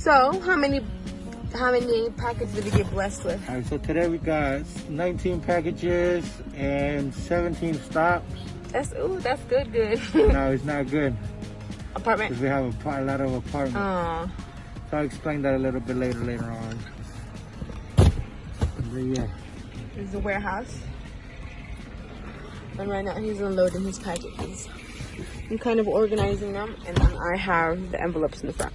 So, how many packages did we get blessed with? All right, so today we got 19 packages and 17 stops. That's good. No, it's not good. Apartment? Because we have a lot of apartments. Oh. So I'll explain that a little bit later on. But yeah. This is the warehouse. And right now he's unloading his packages. I'm kind of organizing them, and then I have the envelopes in the front.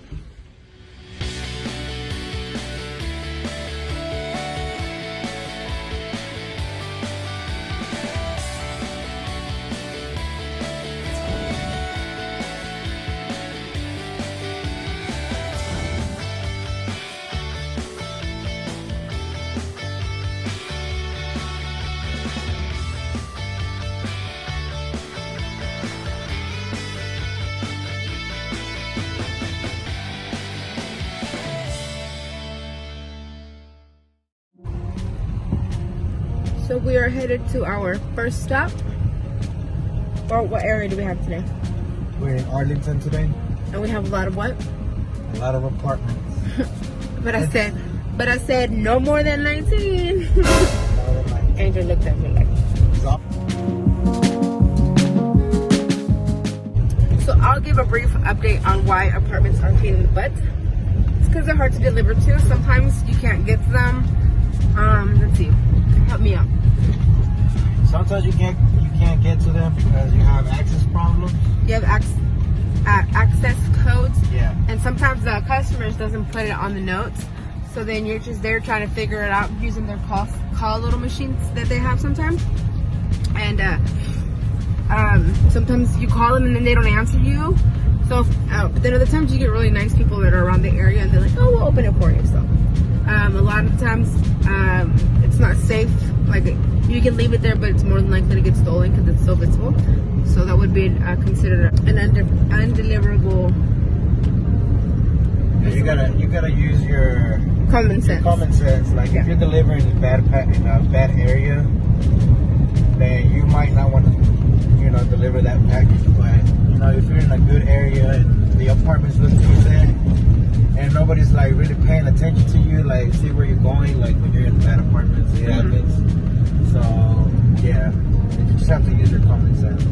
So we are headed to our first stop. Or what area do we have today? We're in Arlington today. And we have a lot of what? A lot of apartments. But I said no more than 19. Andrew looked at me like. So I'll give a brief update on why apartments are pain in the butt. It's because they're hard to deliver to. Sometimes you can't get to them. Let's see. Help me out. Sometimes you can't get to them because you have access problems. You have access codes. Yeah. And sometimes the customers doesn't put it on the notes. So then you're just there trying to figure it out using their call little machines that they have sometimes. And sometimes you call them and then they don't answer you. So but then other times you get really nice people that are around the area and they're like, oh, we'll open it for you. So a lot of times it's not safe. Like you can leave it there, but it's more than likely to get stolen because it's so visible. So that would be considered an undeliverable. You gotta use your common sense. Like if you're delivering in a bad area, then you might not want to, deliver that package. But if you're in a good area and the apartments look decent and nobody's like really paying attention to you, like see where you're going, like when you're in bad apartments, it happens. So yeah, you just have to use your common sense.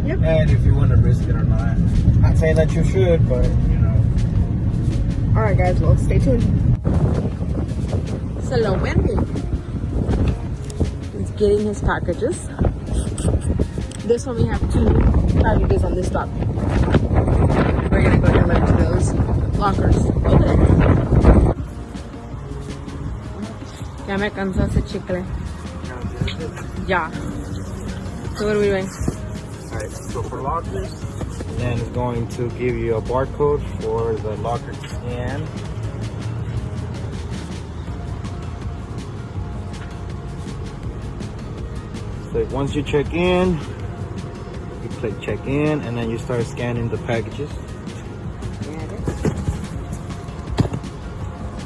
Yep. And if you want to risk it or not, I'd say that you should, but All right, guys. Well, stay tuned. So Wendy is getting his packages. This one we have 2 packages on this stop. We're gonna go deliver to those lockers. Okay. Ya me cansó ese chicle. Ya. So what are we doing? Alright, so for lockers, then it's going to give you a barcode for the locker to scan. So once you check in, you click check in and then you start scanning the packages.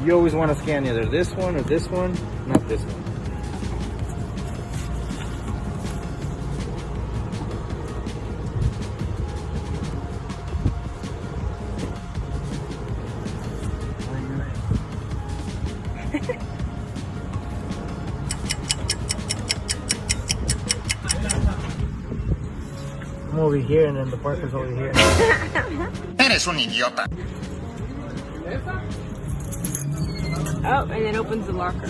You always want to scan either this one or this one, not this one. I'm over here and then the parker's over here. Eres un idiota. Oh, and it opens the locker.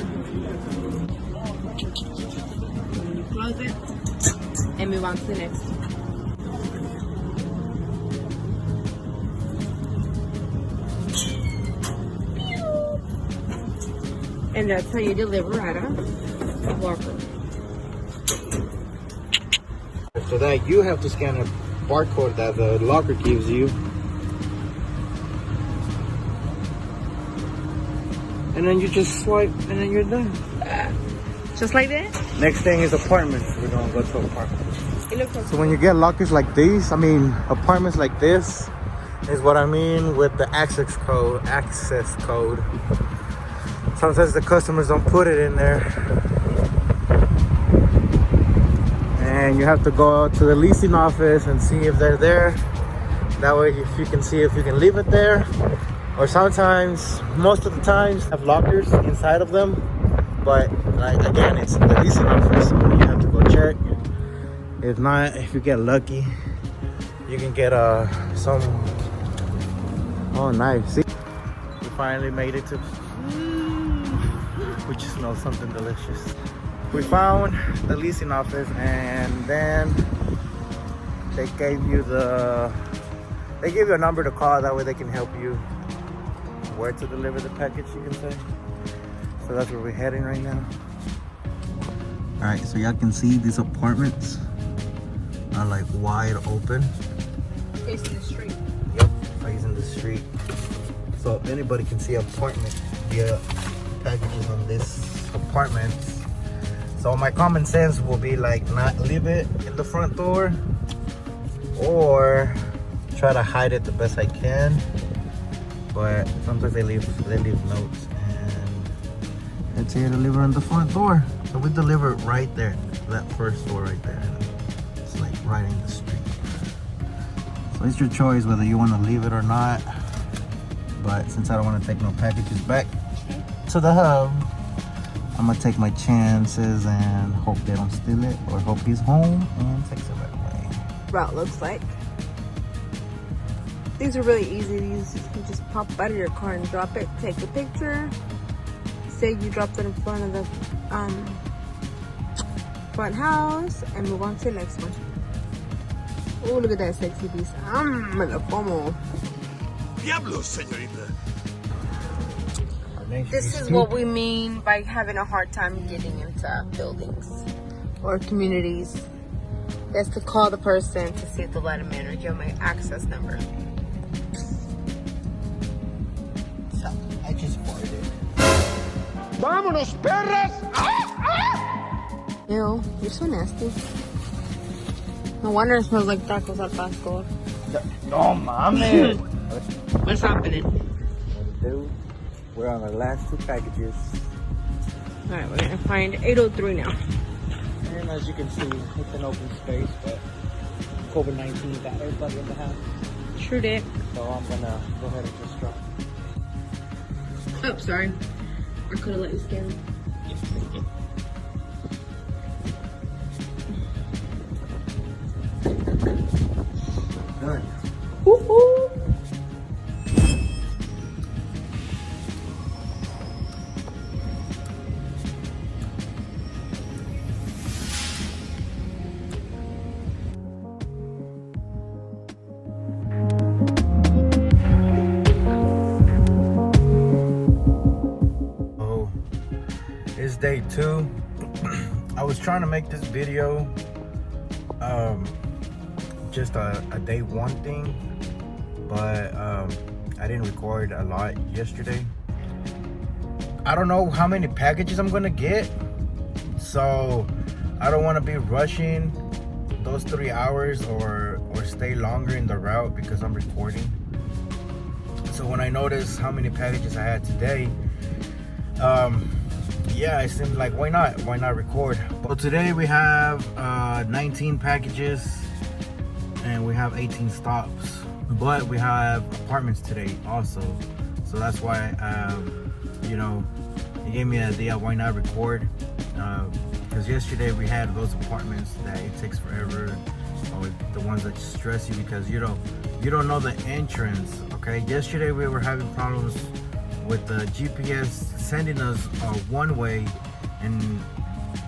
You close it and move on to the next. And that's how you deliver at a locker. After that, you have to scan a barcode that the locker gives you. And then you just swipe and then you're done. Just like that? Next thing is apartments. We're gonna go to apartments. It looks like So when you get lockers like these, apartments like this is what I mean with the access code. Sometimes the customers don't put it in there. And you have to go to the leasing office and see if they're there. That way if you can see if you can leave it there or sometimes, most of the times, have lockers inside of them. But like again, it's the leasing office, so you have to go check. If not, if you get lucky, you can get some. Oh, nice! See, we finally made it to. We just smell something delicious. We found the leasing office, and then they gave you a number to call. That way they can help you where to deliver the package, you can say. So that's where we're heading right now. All right, so y'all can see these apartments are like wide open. Facing the street. Yep, facing the street. So anybody can see apartment via packages on this apartments. So my common sense will be like not leave it in the front door or try to hide it the best I can. But sometimes they leave notes, and it's here to deliver on the front door. So we deliver it right there, that first door right there. It's like right in the street. So it's your choice whether you want to leave it or not. But since I don't want to take no packages back to the hub, I'm gonna take my chances and hope they don't steal it, or hope he's home and takes it right away. Route looks like. These are really easy to use. You just pop out of your car and drop it, take a picture. Say you dropped it in front of the front house, and move on to the next one. Oh, look at that sexy piece. Me lo como. Diablos, señorita. This is what we mean by having a hard time getting into buildings or communities. That's to call the person to see if they'll let them in or give them an access number. So I just farted. ¡Vámonos, perras! Ew, you're so nasty. No wonder it smells like tacos al pastor. No mames. What's happening? Dude, we're on our last two packages. Alright, we're gonna find 803 now. And as you can see, it's an open space, but COVID-19 got everybody in the house. Sure did. So I'm gonna go ahead and just drop. Oh, sorry. I could have let you scan me. Done. Woohoo! It's day 2. I was trying to make this video just a day 1 thing, but I didn't record a lot yesterday. I don't know how many packages I'm gonna get, so I don't want to be rushing those 3 hours or stay longer in the route because I'm recording. So when I noticed how many packages I had today, yeah, it seemed like why not record. Well, today we have 19 packages and we have 18 stops, but we have apartments today also, so that's why you know, it gave me an idea why not record, because yesterday we had those apartments that it takes forever, or the ones that stress you because you don't know the entrance. Okay, yesterday we were having problems with the GPS sending us one way, and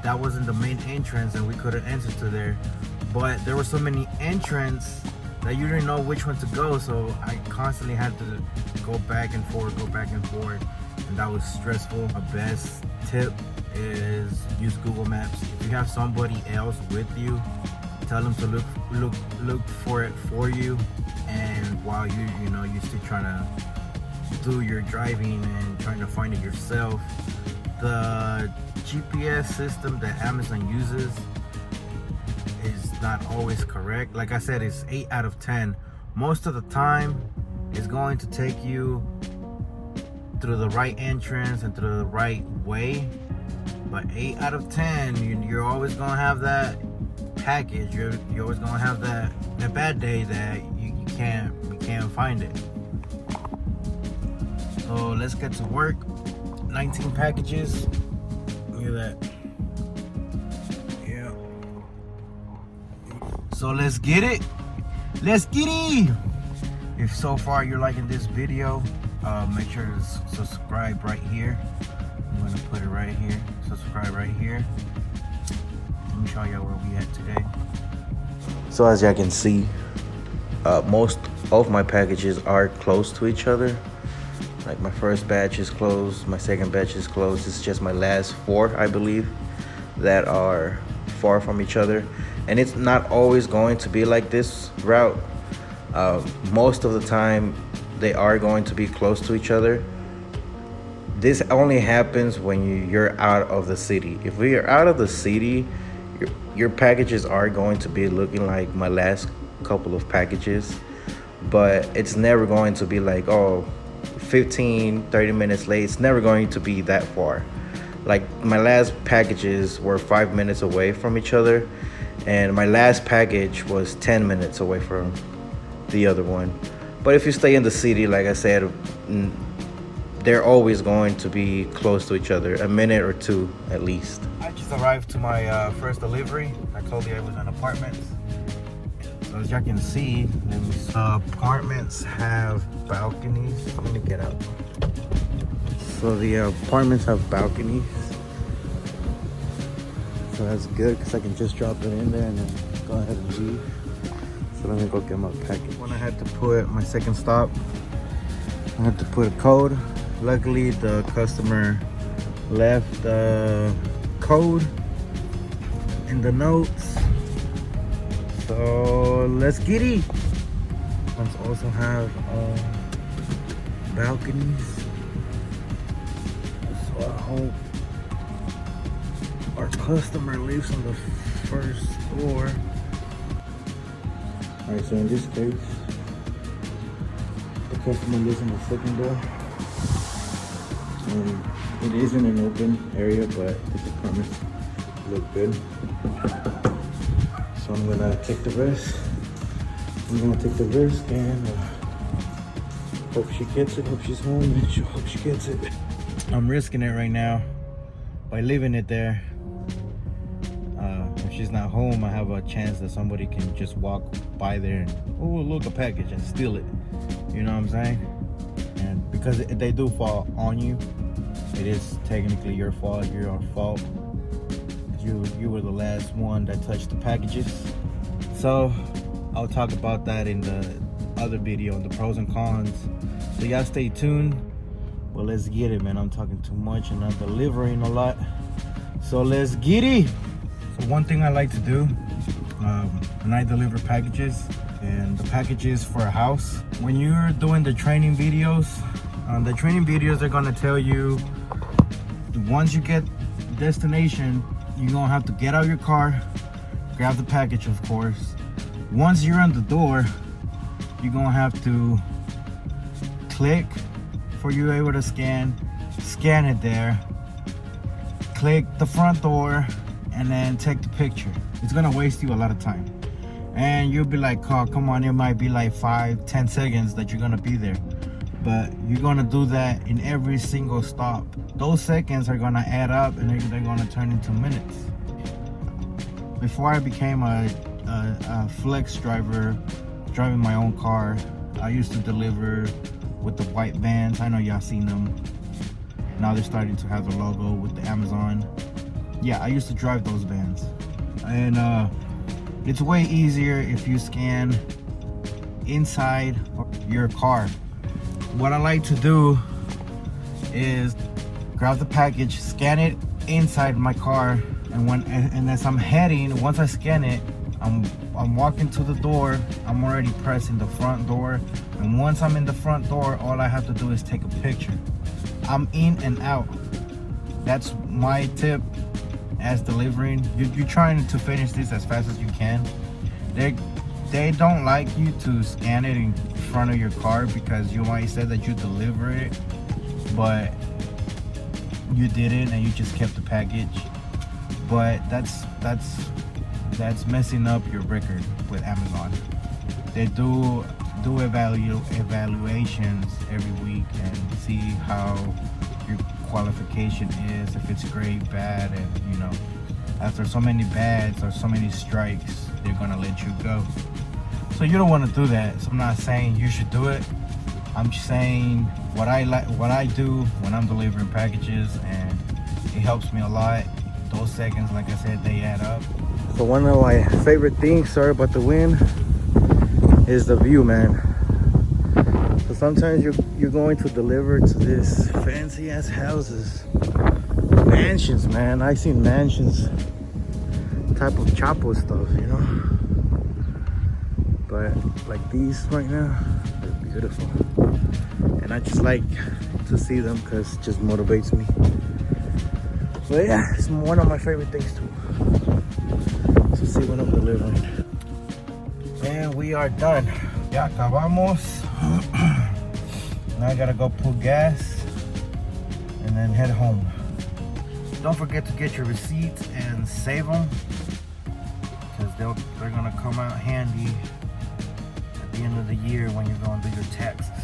that wasn't the main entrance, and we couldn't enter to there. But there were so many entrances that you didn't know which one to go, so I constantly had to go back and forth, and that was stressful. A best tip is use Google Maps. If you have somebody else with you, tell them to look for it for you, and while you still trying to do your driving and trying to find it yourself. The GPS system that Amazon uses is not always correct. Like I said, it's 8 out of 10. Most of the time it's going to take you through the right entrance and through the right way, but 8 out of 10 you're always gonna have that package. You're always gonna have that bad day that you can't find it. So let's get to work. 19 packages. Look at that. Yeah. So let's get it. Let's get it. If so far you're liking this video, make sure to subscribe right here. I'm gonna put it right here. Subscribe right here. Let me show you where we at today. So as y'all can see, most of my packages are close to each other. Like my first batch is closed, my second batch is closed. It's just my last 4, I believe, that are far from each other. And it's not always going to be like this route. Most of the time, they are going to be close to each other. This only happens when you're out of the city. If we are out of the city, your packages are going to be looking like my last couple of packages. But it's never going to be like, oh, 15-30 minutes late. It's never going to be that far. Like my last packages were 5 minutes away from each other, and my last package was 10 minutes away from the other one. But if you stay in the city, like I said, they're always going to be close to each other, a minute or 2 at least. I just arrived to my first delivery. I told you I was in apartments. So as y'all can see, apartments have balconies. Let me get out. So the apartments have balconies. So that's good because I can just drop it in there and then go ahead and leave. So let me go get my package. When I had to put my second stop, I had to put a code. Luckily, the customer left the code in the notes. So let's get it. Ones also have balconies. So I hope our customer lives on the first floor. Alright, so in this case, the customer lives on the second door. It is in an open area, but this apartments look good. So I'm gonna take the risk. And hope she gets it. Hope she's home and hope she gets it. I'm risking it right now by leaving it there. If she's not home, I have a chance that somebody can just walk by there and, oh, look, a package, and steal it. You know what I'm saying? And because they do fall on you, it is technically your fault. Your fault. You were the last one that touched the packages. So I'll talk about that in the other video, the pros and cons. So y'all stay tuned. Well, let's get it, man. I'm talking too much and I'm delivering a lot. So let's get it. So one thing I like to do when I deliver packages, and the packages for a house, when you're doing the training videos, they're gonna tell you once you get destination, you're gonna have to get out of your car, grab the package, of course. Once you're on the door, you're gonna have to click for you able to scan it there, click the front door, and then take the picture. It's gonna waste you a lot of time. And you'll be like, oh, come on, it might be like 5-10 seconds that you're gonna be there. But you're gonna do that in every single stop. Those seconds are gonna add up and they're gonna turn into minutes. Before I became a flex driver, driving my own car, I used to deliver with the white vans. I know y'all seen them. Now they're starting to have the logo with the Amazon. Yeah, I used to drive those vans. And it's way easier if you scan inside your car. What I like to do is grab the package, scan it inside my car, and as I'm heading, once I scan it, I'm walking to the door. I'm already pressing the front door, and once I'm in the front door, all I have to do is take a picture. I'm in and out. That's my tip as delivering. You're trying to finish this as fast as you can. They don't like you to scan it in front of your car because you might say that you deliver it, but you didn't and you just kept the package. But that's messing up your record with Amazon. They do evaluations every week and see how your qualification is, if it's great, bad, and you know, after so many bads or so many strikes, they're gonna let you go. So you don't want to do that. So I'm not saying you should do it. I'm saying what I do when I'm delivering packages, and it helps me a lot. Those seconds, like I said, they add up. So one of my favorite things, sorry about the wind, is the view, man. So sometimes you're going to deliver to this fancy ass houses, mansions, man. I've seen mansions, type of Chapo stuff, you know. But like these right now, they're beautiful, and I just like to see them because it just motivates me. But yeah, it's one of my favorite things too. To see when I'm delivering. And we are done. Ya acabamos. Now I gotta go put gas and then head home. Don't forget to get your receipts and save them, because they're gonna come out handy at the end of the year when you're going to do your taxes.